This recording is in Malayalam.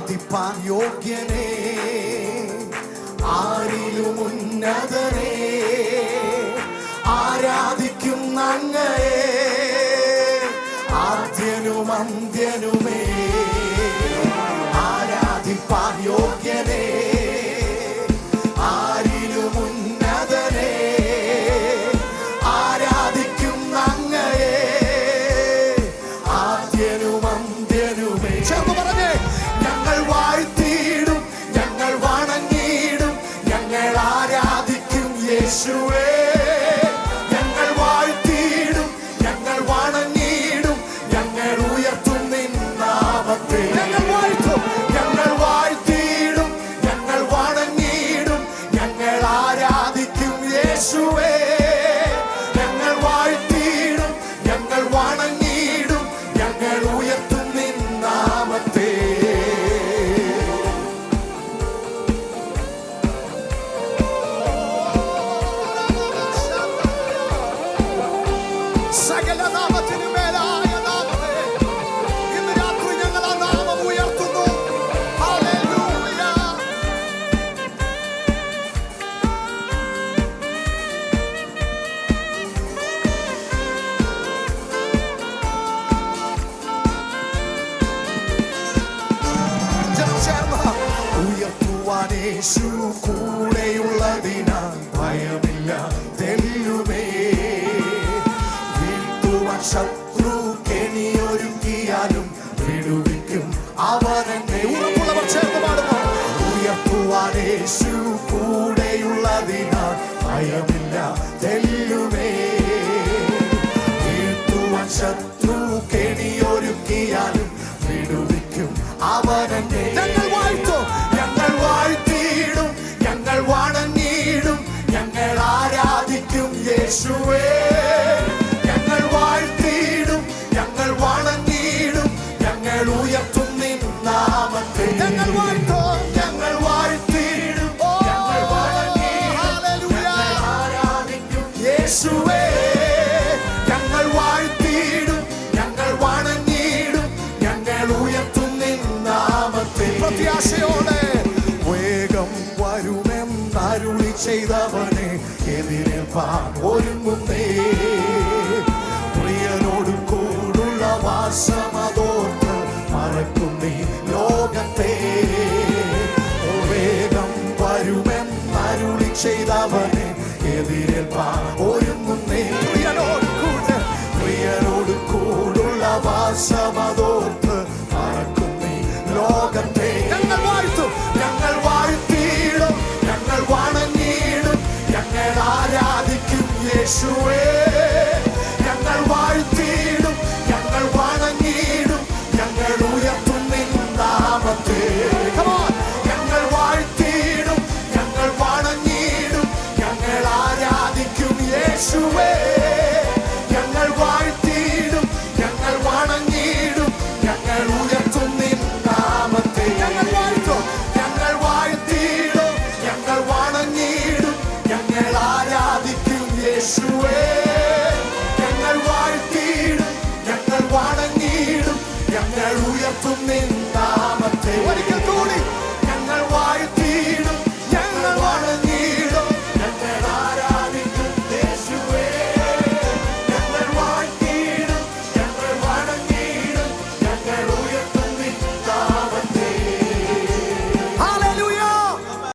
ആരാധിപ്പാൻ യോഗ്യനേ, ആരിലും ഉന്നതനേ, ആരാധിക്കും അങ്ങയെ ആദ്യനും അന്ത്യനുമേ. ആരാധിപ്പാൻ യോഗ്യനേ, ആരിലും ഉന്നതനേ, ആരാധിക്കും അങ്ങയെ ആദ്യനും അന്ത്യനുമേ. ചേർന്ന് പറഞ്ഞേ, ഞങ്ങൾ വാഴ്ത്തിയിടും, ഞങ്ങൾ വണങ്ങിയിടും, ഞങ്ങൾ ആരാധിക്കും യേശുവേ. ഞങ്ങൾ വാഴ്ത്തിയിടും, ഞങ്ങൾ വണങ്ങിയിടും, ഞങ്ങൾ ഉയർത്തും നിൻ നാമത്തെ. ഞങ്ങൾ വാഴ്ത്തും, ഞങ്ങൾ വാഴ്ത്തിയിടും, ഞങ്ങൾ വണങ്ങിയിടും, ഞങ്ങൾ ആരാധിക്കും യേശുവേ. ഞങ്ങൾ വാഴ്ത്തിയിടും, ഞങ്ങൾ വണങ്ങിയിടും, ഞങ്ങൾ ഉയർത്തും നിൻ നാമത്തെ. സകല നാമത്തിനു മേലായ നാമമേ, ഇന്ന് രാത്രി ഞങ്ങൾ ആ നാമം ഉയർത്തുന്നു. ഹല്ലേലൂയ. ഉയർത്തുവാൻ യേശു കൂടെയുള്ളതിനാൽ ഭയമില്ല തെല്ലുമേ. വീഴ്ത്തുവാൻ ശത്രു കെണിയൊരുക്കിയാലും വിടുവിക്കും അവനെന്നെ. ഉറപ്പുള്ളവർ ചേർന്ന് പാടുന്നു. ഉയർത്തുവാൻ യേശു കൂടെയുള്ളതിനാൽ ഭയമില്ല തെല്ലുമേ. വീഴ്ത്തുവാൻ ശത്രു കെണിയൊരുക്കിയാലും വിടുവിക്കും അവനെന്നെ. ഞങ്ങൾ വാഴ്ത്തും, ഞങ്ങൾ വാഴ്ത്തിയിടും, ഞങ്ങൾ വണങ്ങിയിടും, ഞങ്ങൾ ആരാധിക്കും യേശുവേ. ഞങ്ങൾ വാഴ്ത്തിയിടും, ഞങ്ങൾ വണങ്ങിയിടും, ഞങ്ങൾ ഉയർത്തും നിൻ നാമത്തെ. ഞങ്ങൾ വാഴ്ത്തും, ഞങ്ങൾ വാഴ്ത്തിയിടും, ഞങ്ങൾ വണങ്ങിയിടും, ഞങ്ങൾ ആരാധിക്കും യേശുവേ. ഞങ്ങൾ വാഴ്ത്തിയിടും, ഞങ്ങൾ വണങ്ങിയിടും, ഞങ്ങൾ ഉയർത്തും നിൻ നാമത്തെ. പ്രത്യാശയോടെ വേഗം വരുമെന്നരുളി ചെയ്തവനെ എതിരേൽപ്പാൻ ഒരുങ്ങുന്നേ. പ്രിയനോട് കൂടുള്ള വാസമതോർത്ത് മറക്കുന്നീ ലോകത്തെ. വേഗം വരുമെന്നരുളി ചെയ്തവനെ എതിരേൽപ്പാൻ ഒരുങ്ങുന്നേ. പ്രിയനോട് കൂടുള്ള വാസമതോർത്ത് മറക്കുന്നീ ലോകത്തെ. ഞങ്ങൾ വാഴ്ത്തും, ഞങ്ങൾ വാഴ്ത്തിയിടും, ഞങ്ങൾ വണങ്ങിയിടും, ഞങ്ങൾ ആരാധിക്കും യേശുവേ. ഞങ്ങൾ വാഴ്ത്തിയിടും, ഞങ്ങൾ വണങ്ങിയിടും, ഞങ്ങൾ ഉയർത്തും നിൻ നാമത്തെ. ഞങ്ങൾ വാഴ്ത്തിയിടും, ഞങ്ങൾ വണങ്ങിയിടും, ഞങ്ങൾ ആരാധിക്കും യേശുവേ. ഞങ്ങൾ വാഴ്ത്തിയിടും, ഞങ്ങൾ വണങ്ങിയിടും, ഞങ്ങൾ ഉയർത്തും നിൻ നാമത്തെ. ഞങ്ങൾ വാഴ്ത്തും, ഞങ്ങൾ വാഴ്ത്തിയിടും, ഞങ്ങൾ വണങ്ങിയിടും, ഞങ്ങൾ ആരാധിക്കും യേശു.